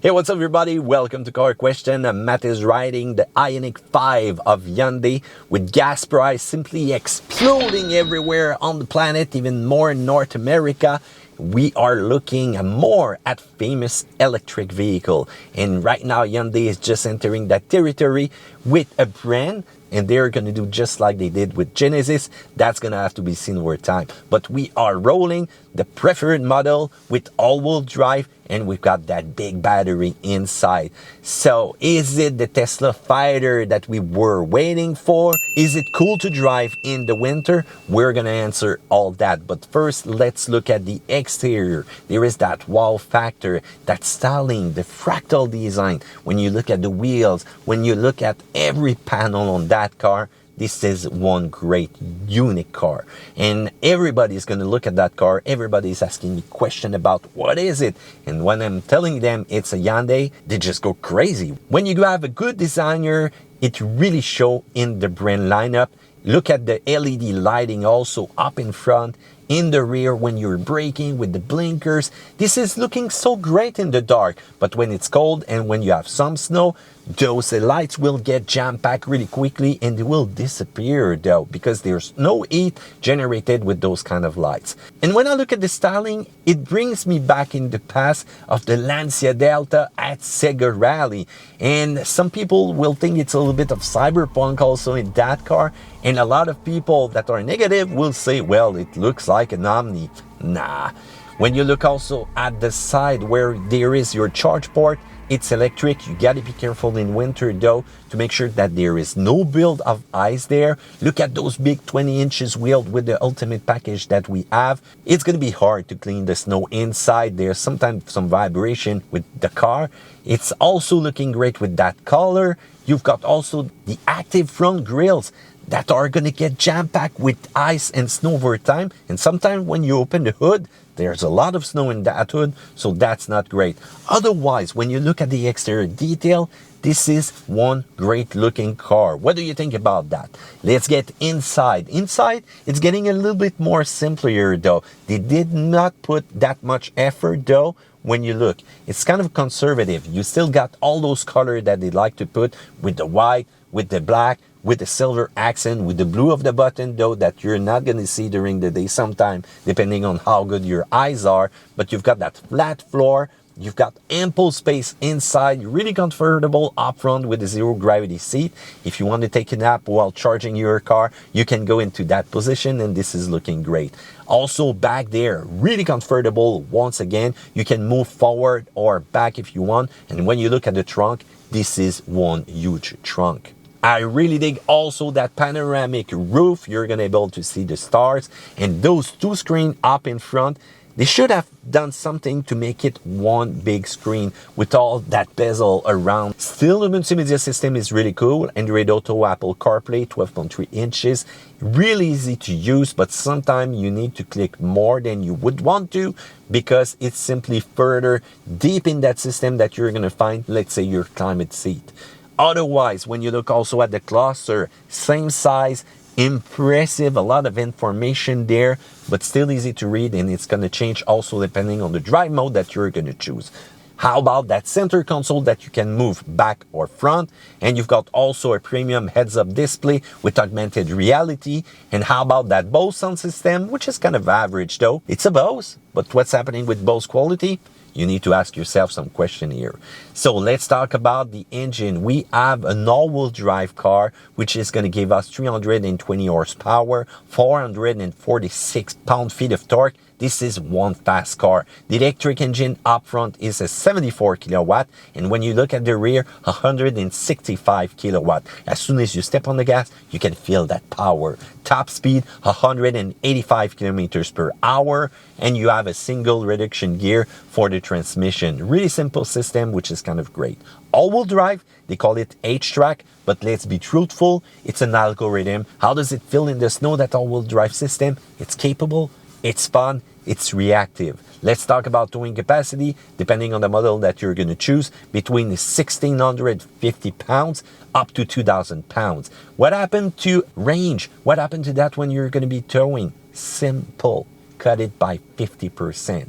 Hey, what's up everybody? Welcome to Car Question. Matt is riding the Ioniq 5 of Hyundai with gas price simply exploding everywhere on the planet, even more in North America. We are looking more at famous electric vehicle. And right now Hyundai is just entering that territory with a brand, and they're going to do just like they did with Genesis. That's going to have to be seen over time. But we are rolling the preferred model with all-wheel drive, and we've got that big battery inside. So is it the Tesla Fighter that we were waiting for? Is it cool to drive in the winter? We're going to answer all that. But first, let's look at the exterior. There is that wow factor, that styling, the fractal design. When you look at the wheels, when you look at every panel on that car, this is one great, unique car. And everybody's going to look at that car. Everybody's asking me questions about what is it. And when I'm telling them it's a Hyundai, they just go crazy. When you have a good designer, it really shows in the brand lineup. Look at the LED lighting also up in front, in the rear when you're braking with the blinkers. This is looking so great in the dark, but when it's cold and when you have some snow, those lights will get jam-packed really quickly and they will disappear though, because there's no heat generated with those kind of lights. And when I look at the styling, it brings me back in the past of the Lancia Delta at Sega Rally. And some people will think it's a little bit of Cyberpunk also in that car. And a lot of people that are negative will say, well, it looks like an Omni. Nah. When you look also at the side where there is your charge port, it's electric. You got to be careful in winter though to make sure that there is no build of ice there. Look at those big 20 inches wheels with the ultimate package that we have. It's going to be hard to clean the snow inside. There's sometimes some vibration with the car. It's also looking great with that color. You've got also the active front grills that are going to get jam-packed with ice and snow over time. And sometimes when you open the hood, there's a lot of snow in that hood, so that's not great. Otherwise, when you look at the exterior detail, this is one great looking car. What do you think about that? Let's get inside. Inside, it's getting a little bit more simpler though. They did not put that much effort though. When you look, it's kind of conservative. You still got all those colors that they like to put with the white, with the black, with the silver accent, with the blue of the button though, that you're not going to see during the day sometime, depending on how good your eyes are. But you've got that flat floor. You've got ample space inside, really comfortable up front with a zero gravity seat. If you want to take a nap while charging your car, you can go into that position, and this is looking great. Also back there, really comfortable. Once again, you can move forward or back if you want. And when you look at the trunk, this is one huge trunk. I really dig also that panoramic roof. You're going to be able to see the stars, and those two screens up in front. They should have done something to make it one big screen with all that bezel around. Still, the multimedia system is really cool. Android Auto, Apple CarPlay, 12.3 inches. Really easy to use, but sometimes you need to click more than you would want to because it's simply further deep in that system that you're going to find, let's say, your climate seat. Otherwise, when you look also at the cluster, same size, impressive, a lot of information there, but still easy to read, and it's going to change also depending on the drive mode that you're going to choose. How about that center console that you can move back or front? And you've got also a premium heads-up display with augmented reality. And how about that Bose sound system, which is kind of average though. It's a Bose, but what's happening with Bose quality? You need to ask yourself some question here. So let's talk about the engine. We have an all-wheel drive car, which is going to give us 320 horsepower, 446 pound-feet of torque. This is one fast car. The electric engine up front is a 74 kilowatt, and when you look at the rear, 165 kilowatt. As soon as you step on the gas, you can feel that power. Top speed, 185 kilometers per hour, and you have a single reduction gear for the transmission. Really simple system, which is kind of great. All-wheel drive, they call it H-trac, but let's be truthful, it's an algorithm. How does it feel in the snow, that all-wheel drive system? It's capable. It's fun, it's reactive. Let's talk about towing capacity, depending on the model that you're going to choose, between 1,650 pounds up to 2,000 pounds. What happened to range? What happened to that when you're going to be towing? Simple. Cut it by 50%.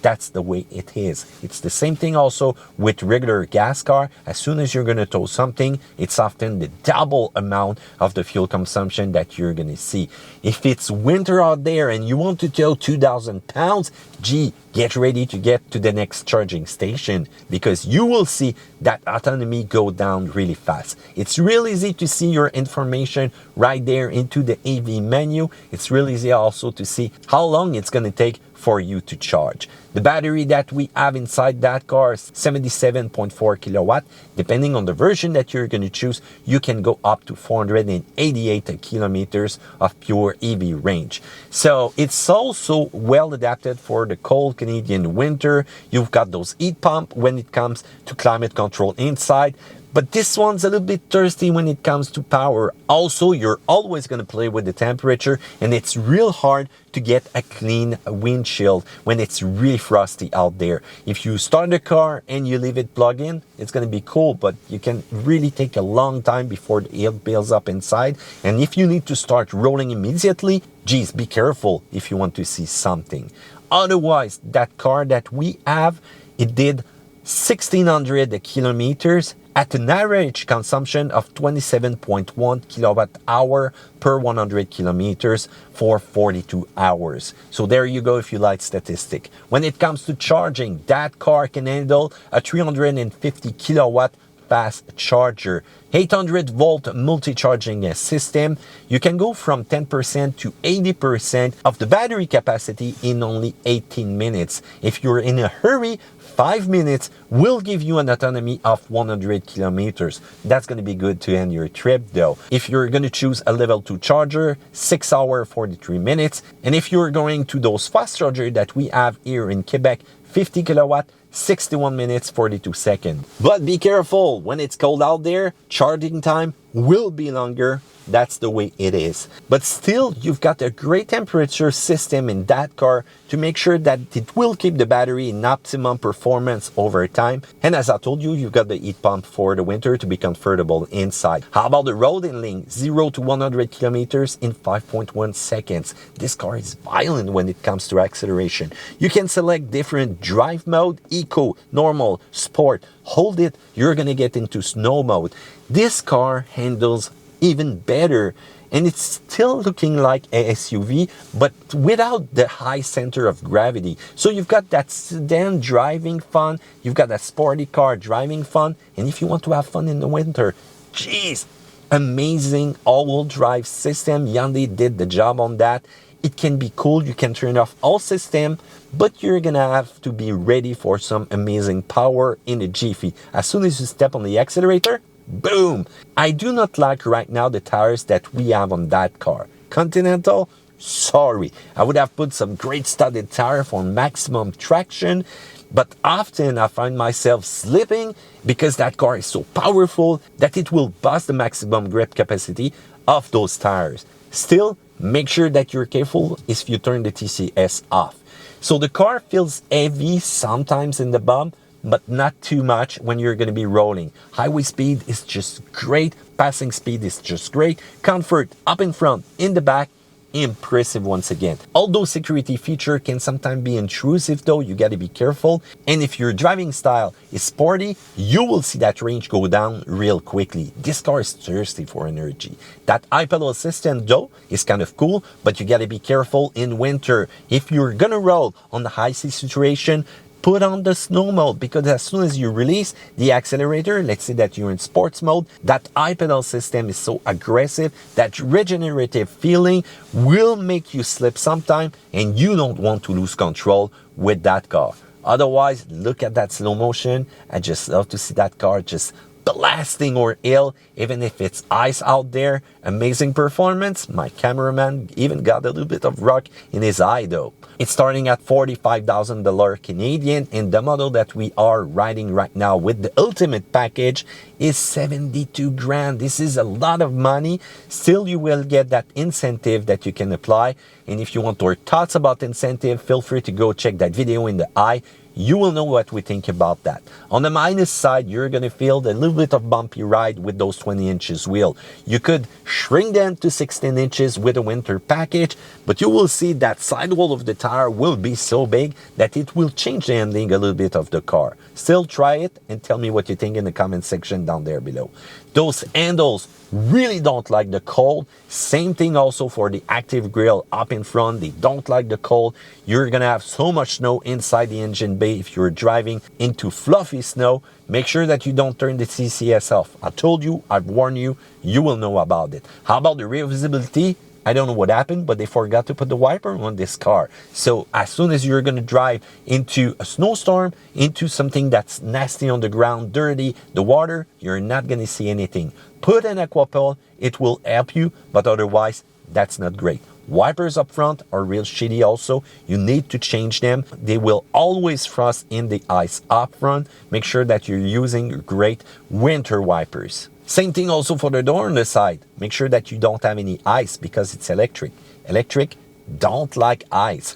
That's the way it is. It's the same thing also with regular gas car. As soon as you're going to tow something, it's often the double amount of the fuel consumption that you're going to see. If it's winter out there and you want to tow 2,000 pounds, gee, get ready to get to the next charging station, because you will see that autonomy go down really fast. It's real easy to see your information right there into the AV menu. It's real easy also to see how long it's going to take for you to charge. The battery that we have inside that car is 77.4 kilowatt. Depending on the version that you're going to choose, you can go up to 488 kilometers of pure EV range. So it's also well adapted for the cold Canadian winter. You've got those heat pump when it comes to climate control inside. But this one's a little bit thirsty when it comes to power. Also, you're always going to play with the temperature, and it's real hard to get a clean windshield when it's really frosty out there. If you start the car and you leave it plugged in, it's going to be cool, but you can really take a long time before the air builds up inside. And if you need to start rolling immediately, geez, be careful if you want to see something. Otherwise, that car that we have, it did 1,600 kilometers at an average consumption of 27.1 kilowatt hour per 100 kilometers for 42 hours. So there you go if you like statistic. When it comes to charging, that car can handle a 350 kilowatt fast charger, 800 volt multi-charging system. You can go from 10% to 80% of the battery capacity in only 18 minutes. If you're in a hurry, 5 minutes will give you an autonomy of 100 kilometers. That's going to be good to end your trip though. If you're going to choose a level 2 charger, 6 hours 43 minutes. And if you're going to those fast chargers that we have here in Quebec, 50 kilowatt, 61 minutes 42 seconds. But be careful, when it's cold out there, charging time will be longer. That's the way it is. But still, you've got a great temperature system in that car to make sure that it will keep the battery in optimum performance over time. And as I told you, you've got the heat pump for the winter to be comfortable inside. How about the road handling? 0 to 100 kilometers in 5.1 seconds. This car is violent when it comes to acceleration. You can select different drive mode, eco, normal, sport. Hold it, you're gonna get into snow mode. This car handles even better, and it's still looking like a SUV, but without the high center of gravity. So you've got that sedan driving fun, you've got that sporty car driving fun, and if you want to have fun in the winter, geez, amazing all-wheel drive system. Hyundai did the job on that. It can be cool, you can turn off all system, but you're gonna have to be ready for some amazing power in a jiffy. As soon as you step on the accelerator, boom! I do not like right now the tires that we have on that car. Continental, sorry. I would have put some great studded tire for maximum traction, but often I find myself slipping because that car is so powerful that it will bust the maximum grip capacity of those tires. Still, make sure that you're careful if you turn the TCS off. So the car feels heavy sometimes in the bum, but not too much when you're going to be rolling. Highway speed is just great. Passing speed is just great. Comfort up in front, in the back, impressive once again. Although security feature can sometimes be intrusive though, you got to be careful. And if your driving style is sporty, you will see that range go down real quickly. This car is thirsty for energy. That iPedal assistant though is kind of cool, but you got to be careful in winter. If you're gonna roll on the high sea situation, put on the snow mode, because as soon as you release the accelerator, let's say that you're in sports mode, that iPedal system is so aggressive that regenerative feeling will make you slip sometime, and you don't want to lose control with that car. Otherwise, look at that slow motion. I just love to see that car just blasting over hill, even if it's ice out there. Amazing performance. My cameraman even got a little bit of rock in his eye though. It's starting at $45,000 Canadian, and the model that we are riding right now with the ultimate package is 72 grand. This is a lot of money. Still, you will get that incentive that you can apply. And if you want our thoughts about incentive, feel free to go check that video in the eye. you will know what we think about that. On the minus side, you're going to feel a little bit of bumpy ride with those 20 inches wheel. You could shrink them to 16 inches with a winter package, but you will see that sidewall of the tire will be so big that it will change the handling a little bit of the car. Still try it and tell me what you think in the comment section down there below. Those handles really don't like the cold. Same thing also for the active grille up in front. They don't like the cold. You're gonna have so much snow inside the engine bay if you're driving into fluffy snow. Make sure that you don't turn the CCS off. I told you, I've warned you, you will know about it. How about the rear visibility? I don't know what happened, but they forgot to put the wiper on this car. So as soon as you're going to drive into a snowstorm, into something that's nasty on the ground, dirty, the water, you're not going to see anything. Put an aquapel, it will help you, but otherwise, that's not great. Wipers up front are real shitty also. You need to change them. They will always frost in the ice up front. Make sure that you're using great winter wipers. Same thing also for the door on the side. Make sure that you don't have any ice because it's electric. Electric don't like ice.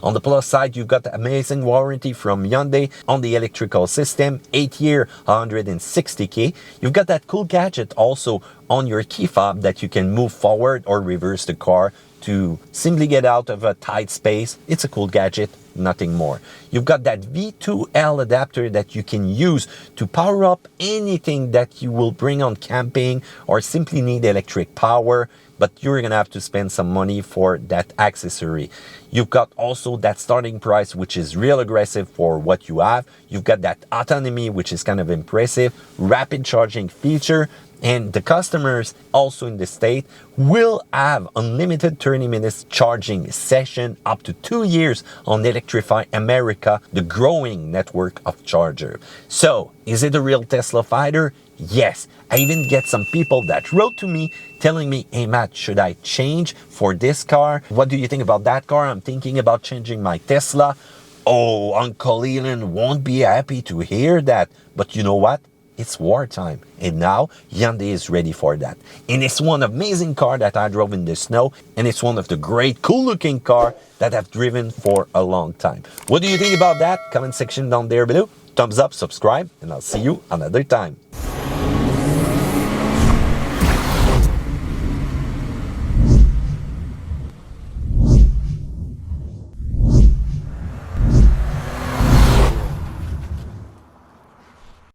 On the plus side, you've got amazing warranty from Hyundai on the electrical system, 8-year, 160K. You've got that cool gadget also on your key fob that you can move forward or reverse the car to simply get out of a tight space. It's a cool gadget, nothing more. You've got that V2L adapter that you can use to power up anything that you will bring on camping or simply need electric power, but you're gonna have to spend some money for that accessory. You've got also that starting price, which is real aggressive for what you have. You've got that autonomy, which is kind of impressive, rapid charging feature, and the customers also in the state will have unlimited 30 minutes charging session up to 2 years on Electrify America, the growing network of charger. So, is it a real Tesla fighter? Yes. I even get some people that wrote to me telling me, hey Matt, should I change for this car? What do you think about that car? I'm thinking about changing my Tesla. Oh, Uncle Elon won't be happy to hear that. But you know what? It's wartime, and now Hyundai is ready for that. And it's one amazing car that I drove in the snow, and it's one of the great, cool-looking car that I've driven for a long time. What do you think about that? Comment section down there below. Thumbs up, subscribe, and I'll see you another time.